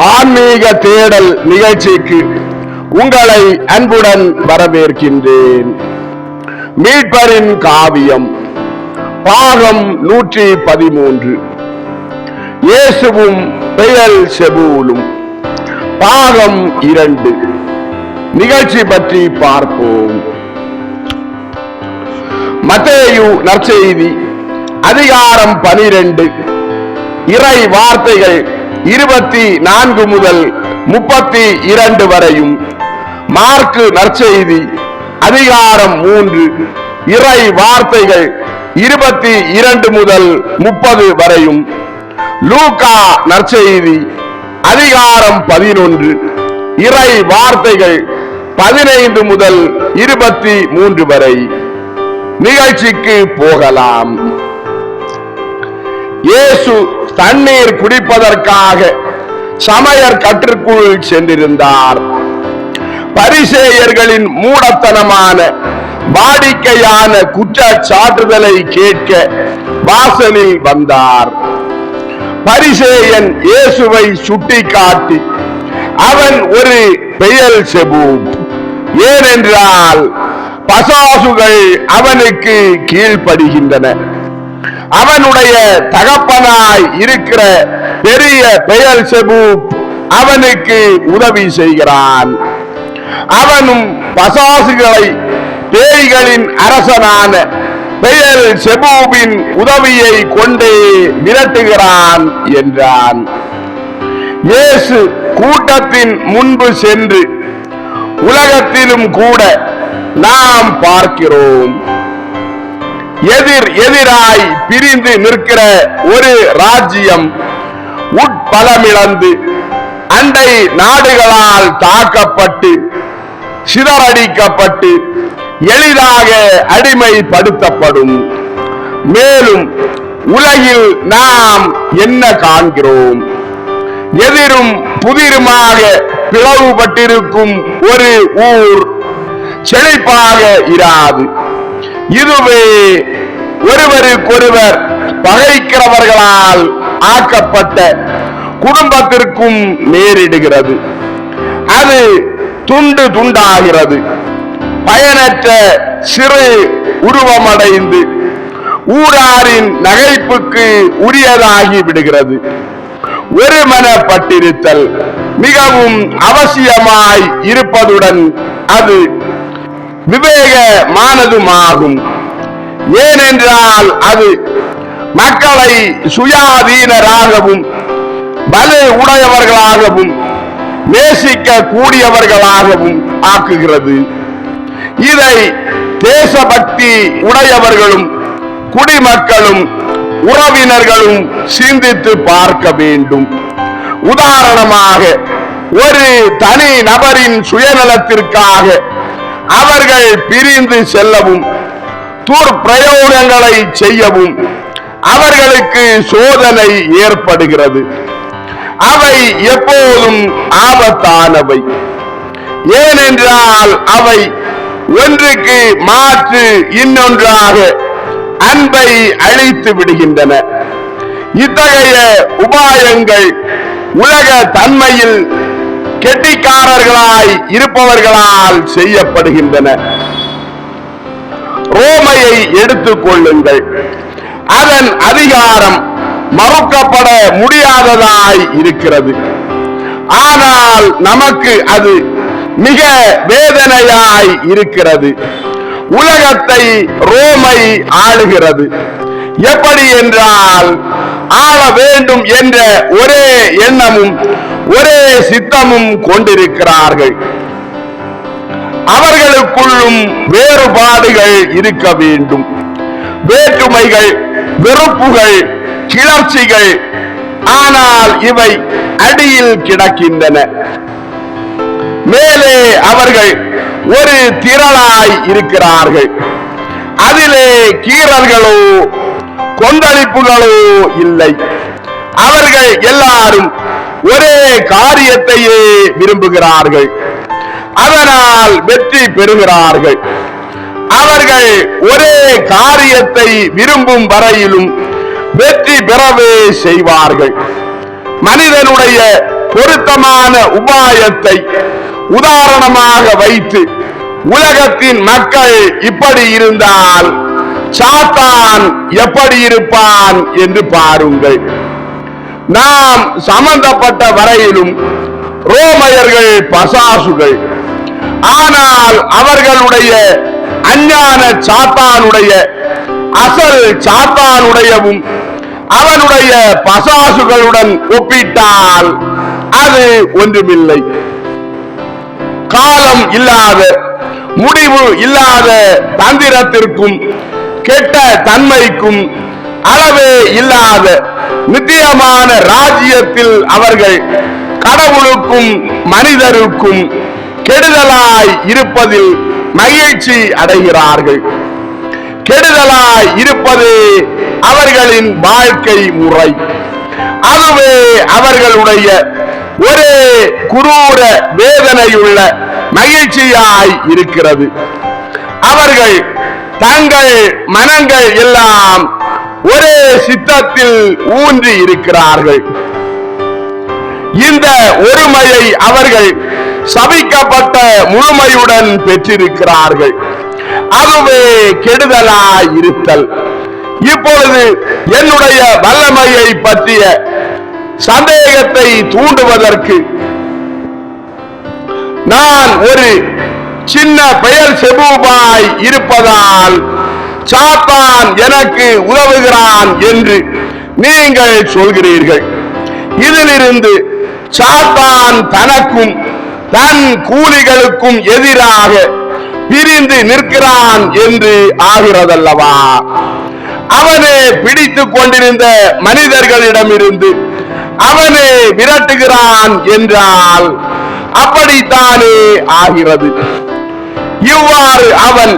ஆன்மீக தேடல் நிகழ்ச்சிக்கு உங்களை அன்புடன் வரவேற்கின்றேன். மீட்பரின் காவியம் பாகம் 113 இயேசுவும் பெயல்செபூலும் பாகம் 2 நிகழ்ச்சி பற்றி பார்ப்போம். மத்தேயு நற்செய்தி அதிகாரம் 12 இறை வார்த்தைகள் 24 முதல் 32 வரையும், மார்க்கு நற்செய்தி அதிகாரம் 3 இறை வார்த்தைகள் 22 முதல் 30 வரையும், லூக்கா நற்செய்தி அதிகாரம் 11 இறை வார்த்தைகள் 15 முதல் 23 வரை. நிகழ்ச்சிக்கு போகலாம். இயேசு தண்ணீர் குடிப்பதற்காக சமையற் கற்றுக்குள் சென்றிருந்தார். பரிசேயர்களின் மூடத்தனமான வாடிக்கையான குற்றச்சாட்டுதலை கேட்க வாசலில் வந்தார். பரிசேயன் இயேசுவை சுட்டிக்காட்டி, அவன் ஒரு பெயல்செபூல், ஏனென்றால் பசாசுகள் அவனுக்கு கீழ்ப்படுகின்றன, அவனுடைய தகப்பனாய் இருக்கிற பெரிய பெயல்செபூல் அவனுக்கு உதவி செய்கிறான், அவனும் பசாசுகளை பேய்களின் அரசனான பெயல்செபூலின் உதவியை கொண்டே விரட்டுகிறான் என்றான். இயேசு கூட்டத்தின் முன்பு சென்று, உலகத்திலும் கூட நாம் பார்க்கிறோம், எதிராய் பிரிந்து நிற்கிற ஒரு ராஜ்யம் உட்பலமிழந்து அண்டை நாடுகளால் தாக்கப்பட்டு சிதறடிக்கப்பட்டு எளிதாக அடிமைப்படுத்தப்படும். மேலும் உலகில் நாம் என்ன காண்கிறோம்? எதிரும் புதிருமாக பிளவுபட்டிருக்கும் ஒரு ஊர் செழிப்பாக இராது. இதுவே ஒருவருக்கொருவர் பகைக்கிறவர்களால் ஆக்கப்பட்ட குடும்பத்திற்கும் நேரிடுகிறது. அது துண்டு துண்டாகிறது, பயனற்ற சிறு உருவமடைந்து ஊராரின் நகைப்புக்கு உரியதாகி விடுகிறது. ஒருமனப்பட்டிருத்தல் மிகவும் அவசியமாய் இருப்பதுடன் அது விவேகமானதுமாகும். ஏனென்றால் அது மக்களை சுயாதீனராகவும் பலு உடையவர்களாகவும் நேசிக்க கூடியவர்களாகவும் ஆக்குகிறது. இதை தேசபக்தி உடையவர்களும் குடிமக்களும் உறவினர்களும் சிந்தித்து பார்க்க வேண்டும். உதாரணமாக, ஒரு தனி நபரின் சுயநலத்திற்காக அவர்கள் பிரிந்து செல்லவும் துர்பிரயோகங்களை செய்யவும் அவர்களுக்கு சோதனை ஏற்படுகிறது. அவை எப்போதும் ஆபத்தானவை, ஏனென்றால் அவை ஒன்றுக்கு மாற்று இன்னொன்றாக அன்பை அழித்து விடுகின்றன. இத்தகைய உபாயங்கள் உலக தன்மையில் கெட்டிக்காரர்களாய் இருப்பவர்களால் செய்யப்படுகின்றன. ரோமையை எடுத்துக் கொள்ளுங்கள். அதன் அதிகாரம் மறுக்கப்பட முடியாததாய் இருக்கிறது. ஆனால் நமக்கு அது மிக வேதனையாய் இருக்கிறது. உலகத்தை ரோமை ஆளுகிறது. எப்படி என்றால், ஆள வேண்டும் என்ற ஒரே எண்ணமும் ஒரே சித்தமும் கொண்டிருக்கிறார்கள். அவர்களுக்குள்ளும் வேறுபாடுகள் இருக்க வேண்டும். வேற்றுமைகள், வெறுப்புகள், கிளர்ச்சிகள். ஆனால் இவை அடியில் கிடக்கின்றன. மேலே அவர்கள் ஒரு திரளாய் இருக்கிறார்கள். அதிலே கீறல்களோ கொந்தளிப்புகளோ இல்லை. அவர்கள் எல்லாரும் ஒரே காரியத்தையே விரும்புகிறார்கள், அதனால் வெற்றி பெறுகிறார்கள். அவர்கள் ஒரே காரியத்தை விரும்பும் வரையிலும் வெற்றி பெறவே செய்வார்கள். மனிதனுடைய பொருத்தமான உபாயத்தை உதாரணமாக வைத்து உலகத்தின் மக்கள் இப்படி இருந்தால் சாத்தான் எப்படி இருப்பான் என்று பாருங்கள். நாம் சம்பந்தப்பட்ட வரையிலும் ரோமையர்கள் பசாசுகள். ஆனால் அவர்களுடைய அஞ்ஞான சாத்தானுடைய அசல் சாத்தானுடையவும் அவனுடைய பசாசுகளுடன் ஒப்பிட்டால் அது ஒன்றுமில்லை. காலம் இல்லாத முடிவு இல்லாத தந்திரத்திற்கும் கெட்ட தன்மைக்கும் அளவே இல்லாத நித்தியமான ராஜ்யத்தில் அவர்கள் கடவுளுக்கும் மனிதருக்கும் கெடுதலாய் இருப்பதில் மகிழ்ச்சி அடைகிறார்கள். கெடுதலாய் இருப்பது அவர்களின் வாழ்க்கை முறை. அதுவே அவர்களுடைய ஒரே குரூர வேதனையுள்ள மகிழ்ச்சியாய் இருக்கிறது. அவர்கள் தங்கள் மனங்கள் எல்லாம் ஒரே சித்தத்தில் ஊன்றி இருக்கிறார்கள். இந்த ஒருமையை அவர்கள் சபிக்கப்பட்ட முழுமையுடன் பெற்றிருக்கிறார்கள். அதுவே கெடுதலாய் இருத்தல். இப்பொழுது என்னுடைய வல்லமையை பற்றிய சந்தேகத்தை தூண்டுவதற்கு நான் ஒரு சின்ன பெயர் செபூபாய் இருப்பதால் சாத்தான் எனக்கு உதவுகிறான் என்று நீங்கள் சொல்கிறீர்கள். இதிலிருந்து சாத்தான் தனக்கும் தன் கூலிகளுக்கும் எதிராக பிரிந்து நிற்கிறான் என்று ஆகிறதல்லவா? அவனே பிடித்துக் கொண்டிருந்த மனிதர்களிடமிருந்து அவனே விரட்டுகிறான் என்றால் அப்படித்தானே ஆகிறது. இவ்வாறு அவன்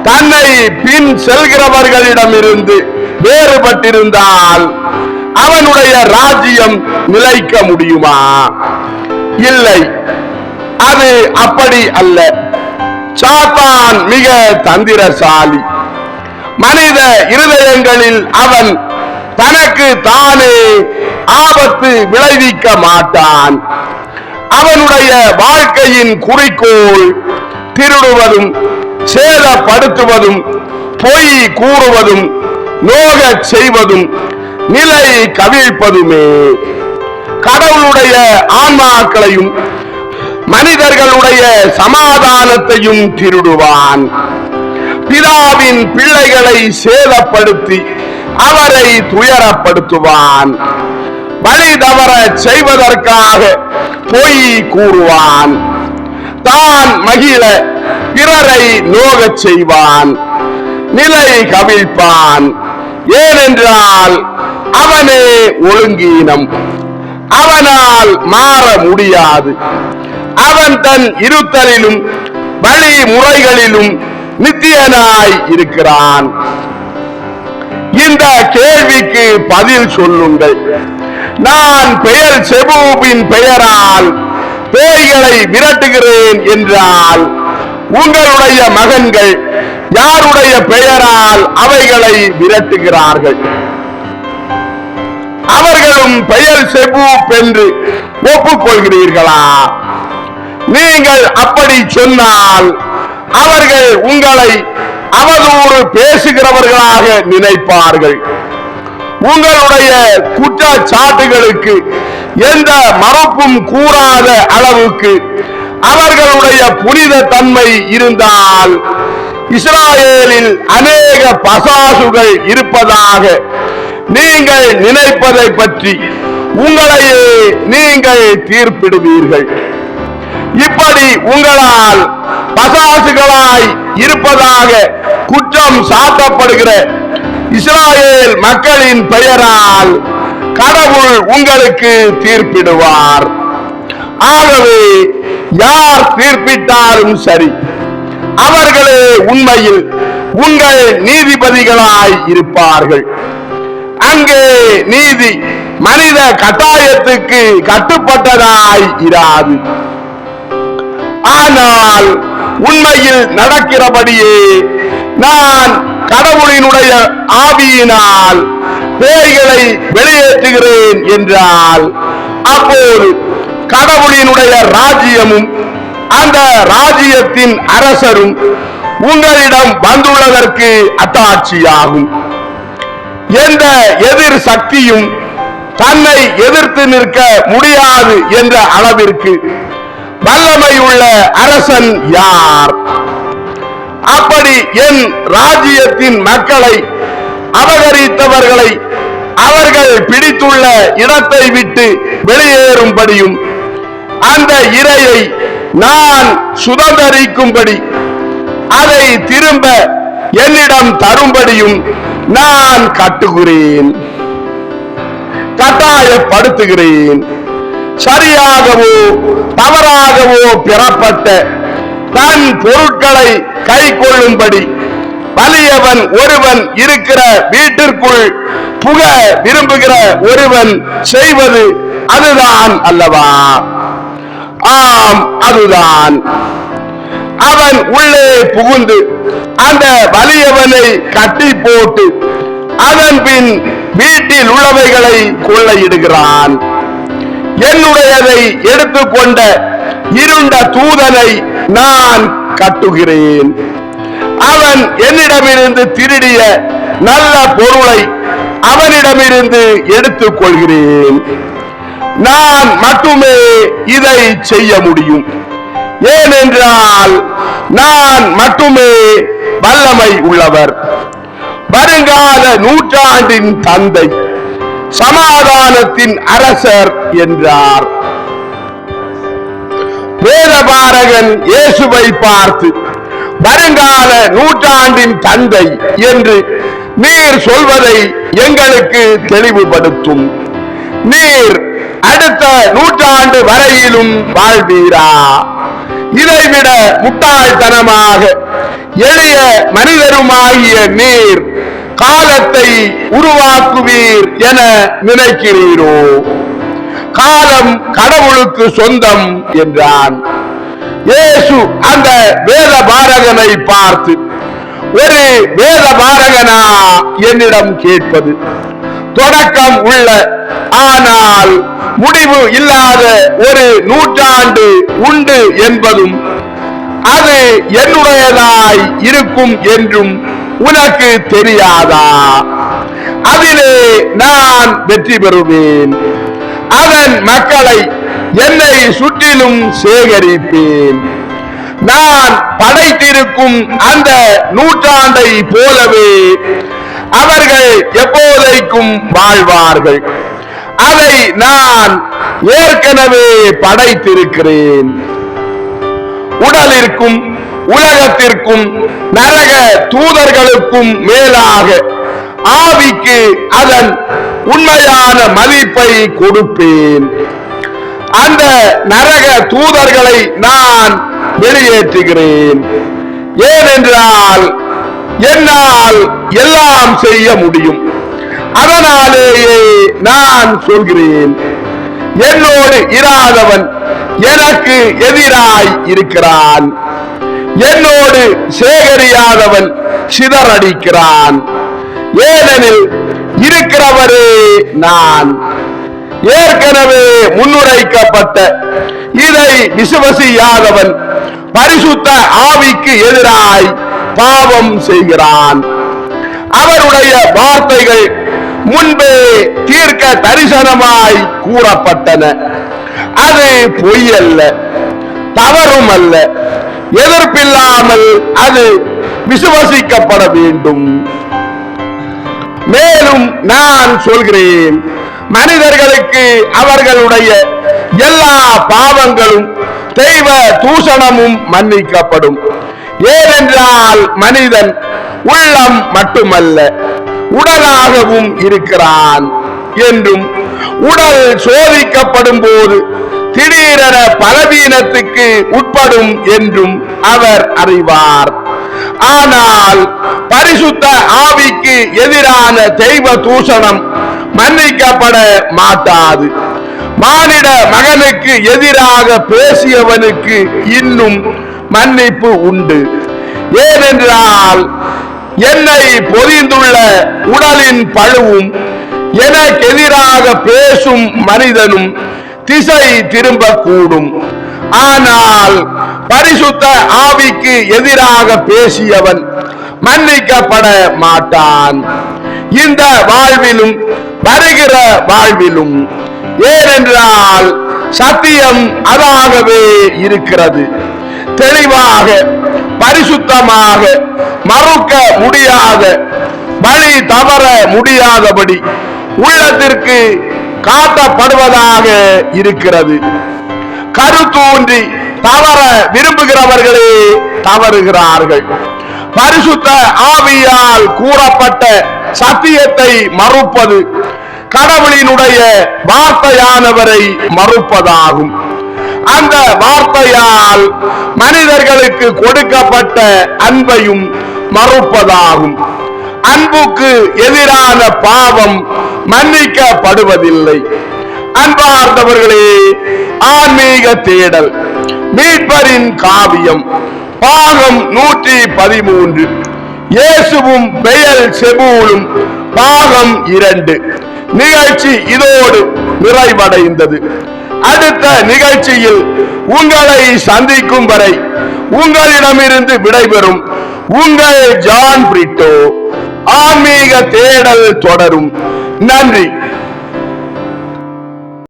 தன்னை பின் செல்கிறவர்களிடமிருந்து வேறுபட்டிருந்தால் அவனுடைய ராஜ்யம் நிலைக்க முடியுமா? இல்லை, அது அப்படி அல்ல. சாத்தான் மிக தந்திரசாலி. மனித இருதயங்களில் அவன் தனக்கு தானே ஆபத்து விளைவிக்க மாட்டான். அவனுடைய வாழ்க்கையின் குறிக்கோள் திருடுவதும் சேதப்படுத்துவதும் பொய் கூறுவதும் நோகச் செய்வதும் நிலை கவிழ்ப்பதுமே. கடவுளுடைய ஆன்மாக்களையும் மனிதர்களுடைய சமாதானத்தையும் திருடுவான். பிதாவின் பிள்ளைகளை சேதப்படுத்தி அவரை துயரப்படுத்துவான். வழி தவற செய்வதற்காக பொய் கூறுவான். தான் மகிழ பிறரை நோகச் செய்வான். நிலை கவிழ்ப்பான். ஏனென்றால் அவனே ஒழுங்கீனம். அவனால் மாற முடியாது. அவன் தன் இருத்தலிலும் வழிமுறைகளிலும் நித்தியனாய் இருக்கிறான். இந்த கேள்விக்கு பதில் சொல்லுங்கள். நான் பெயர் செபூபின் பெயரால் பேய்களை விரட்டுகிறேன் என்றால் உங்களுடைய மகன்கள் யாருடைய பெயரால் அவைகளை விரட்டுகிறார்கள்? அவர்களும் பெயர் செபூப் என்று ஒப்புக்கொள்கிறீர்களா? நீங்கள் அப்படி சொன்னால் அவர்கள் உங்களை அவதூறு பேசுகிறவர்களாக நினைப்பார்கள். உங்களுடைய குற்றச்சாட்டுகளுக்கு எந்த மறுப்பும் கூறாத அளவுக்கு அவர்களுடைய புனித தன்மை இருந்தால் இஸ்ராயேலில் அநேக பசாசுகள் இருப்பதாக நீங்கள் நினைப்பதை பற்றி உங்களையே நீங்கள் தீர்ப்பிடுவீர்கள். இப்படி உங்களால் பசாசுகளாய் இருப்பதாக குற்றம் சாட்டப்படுகிற இஸ்ராயேல் மக்களின் பெயரால் கடவுள் உங்களுக்கு தீர்ப்பிடுவார். ஆகவே யார் தீர்ப்பிட்டாலும் சரி, அவர்களே உண்மையில் உங்கள் நீதிபதிகளாய் இருப்பார்கள். அங்கே நீதி மனித கட்டாயத்துக்கு கட்டுப்பட்டதாய் இராது. ஆனால் உண்மையில் நடக்கிறபடியே நான் கடவுளினுடைய ஆவியினால் பேய்களை வெளியேற்றுகிறேன் என்றால் அப்போது கடவுளினுடைய ராஜ்யமும் அந்த ராஜ்யத்தின் அரசரும் உங்களிடம் வந்துள்ளதற்கு அத்தாட்சியாகும். எந்த எதிர் சக்தியும் தன்னை எதிர்த்து நிற்க முடியாது என்ற அளவிற்கு வல்லமையுள்ள அரசன் யார்? அப்படி என் ராஜ்யத்தின் மக்களை அபகரித்தவர்களை அவர்கள் பிடித்துள்ள இடத்தை விட்டு வெளியேறும்படியும் அந்த இரையை நான் சுதந்தரிக்கும்படி அதை திரும்ப என்னிடம் தரும்படியும் நான் கட்டாயப்படுத்துகிறேன். சரியாகவோ தவறாகவோ பெறப்பட்ட தன் பொருட்களை கை கொள்ளும்படி வலியவன் ஒருவன் இருக்கிற வீட்டிற்குள் புக விரும்புகிற ஒருவன் செய்வது அதுதான் அல்லவா? ஆம், அதுதான். அவன் உள்ளே புகுந்து அந்த வலியவனை கட்டி போட்டு அதன் பின் வீட்டில் உள்ளவைகளை கொள்ளையிடுகிறான். என்னுடையதை எடுத்துக்கொண்ட இருண்ட தூதனை நான் கட்டுகிறேன். அவன் என்னிடமிருந்து திருடிய நல்ல பொருளை அவனிடமிருந்து எடுத்துக் கொள்கிறேன். நான் மட்டுமே இதை செய்ய முடியும். ஏனென்றால் நான் மட்டுமே வல்லமை உள்ளவர். வருங்கால நூற்றாண்டின் தந்தை, சமாதானத்தின் அரசர் என்றார். வேதபாரகன் இயேசுவை பார்த்து, வருங்கால நூற்றாண்டின் தந்தை என்று நீர் சொல்வதை எங்களுக்கு தெளிவுபடுத்தும். நீர் அடுத்த நூற்றாண்டு வரையிலும் வாழ்வீரா? இதைவிட முட்டாள்தனமாக எளிய மனிதருமாகிய நீர் காலத்தை உருவாக்குவீர் என நினைக்கிறீரோ? காலம் கடவுளுக்கு சொந்தம் என்றான். இயேசு அந்த வேதபாரகனை பார்த்து, ஒரு வேதபாரகனா என்னிடம் கேட்பது? தொடக்கம் உள்ள ஆனால் முடிவு இல்லாத ஒரு நூற்றாண்டு உண்டு என்பதும் அது என்னுடையதாய் இருக்கும் என்றும் உனக்கு தெரியாதா? அதிலே நான் வெற்றி பெறுவேன். அதன் மக்களை என்னை சுற்றிலும் சேகரிப்பேன். நான் படைத்திருக்கும் அந்த நூற்றாண்டை போலவே அவர்கள் எப்போதைக்கும் வாழ்வார்கள். அதை நான் ஏற்கனவே படைத்திருக்கிறேன். உடலிற்கும் உலகத்திற்கும் நரக தூதர்களுக்கும் மேலாக ஆவிக்கு அதன் உண்மையான மதிப்பை கொடுப்பேன். அந்த நரக தூதர்களை நான் வெளியேற்றுகிறேன். ஏனென்றால் என்னால் எல்லாம் செய்ய முடியும். அதனாலேயே நான் சொல்கிறேன், என்னோடு இராதவன் எனக்கு எதிராய் இருக்கிறான். என்னோடு சேகரியாதவன் சிதறடிக்கிறான். ஏனெனில் இருக்கிறவரே நான். ஏற்கனவே முன்னுரைக்கப்பட்ட இதை விசுவசியாதவன் பரிசுத்த ஆவிக்கு எதிராய் பாவம் செய்கிறான். அவருடைய வார்த்தைகள் முன்பே தீர்க்க தரிசனமாய் கூறப்பட்டன. அது பொய்யல்ல, தவறும் அல்ல. எதிர்ப்பில்லாமல் அது விசுவசிக்கப்பட வேண்டும். மேலும் நான் சொல்கிறேன், மனிதர்களுக்கு அவர்களுடைய எல்லா பாவங்களும் தெய்வ தூஷணமும் மன்னிக்கப்படும். ஏனென்றால் மனிதன் உள்ளம் மட்டுமல்ல உடலாகவும் இருக்கிறான் என்றும், உடல் சோதிக்கப்படும் போது திடீரென பலவீனத்துக்கு உட்படும் என்றும் அவர் அறிவார். ஆனால் பரிசுத்த ஆவிக்கு எதிரான தெய்வ தூஷணம் மன்னிக்கப்பட மாட்டாது. மானிட மகனுக்கு எதிராக பேசியவனுக்கு இன்னும் மன்னிப்பு உண்டு. ஏனென்றால் என்னை பொதிந்துள்ள உடலின் பழுவும் எனக்கு எதிராக பேசும் மனிதனும் திசை திரும்பக்கூடும். ஆனால் பரிசுத்த ஆவிக்கு எதிராக பேசியவன் மன்னிக்கப்பட மாட்டான், இந்த வாழ்விலும் வருகிற வாழ்விலும். ஏனென்றால் சத்தியம் அதாகவே இருக்கிறது. தெளிவாக பரிசுத்தமாக மறுக்க முடியாத, வழி தவற முடியாதபடி உள்ளத்திற்கு காட்டப்படுவதாக இருக்கிறது. கருத்தூன்றி தவற விரும்புகிறவர்களே தவறுகிறார்கள். பரிசுத்த ஆவியால் கூறப்பட்ட சத்தியத்தை மறுப்பது கடவுளினுடைய வார்த்தையானவரை மறுப்பதாகும். அந்த வார்த்தையால் மனிதர்களுக்கு கொடுக்கப்பட்ட அன்பையும் மறுப்பதாகும். அன்புக்கு எதிரான பாவம் மன்னிக்கப்படுவதில்லை. அன்பார்ந்தவர்களே, ஆன்மீக தேடல் மீட்பரின் காவியம் பாகம் 113, இயேசுவும் பெயல்செபூலும் பாகம் 2 நிகழ்ச்சி இதோடு நிறைவடைந்தது. அடுத்த நிகழ்ச்சியில் உங்களை சந்திக்கும் வரை உங்களிடமிருந்து விடைபெறும் உங்கள் ஜான் பிரிட்டோ. ஆன்மீக தேடல் தொடரும். நன்றி.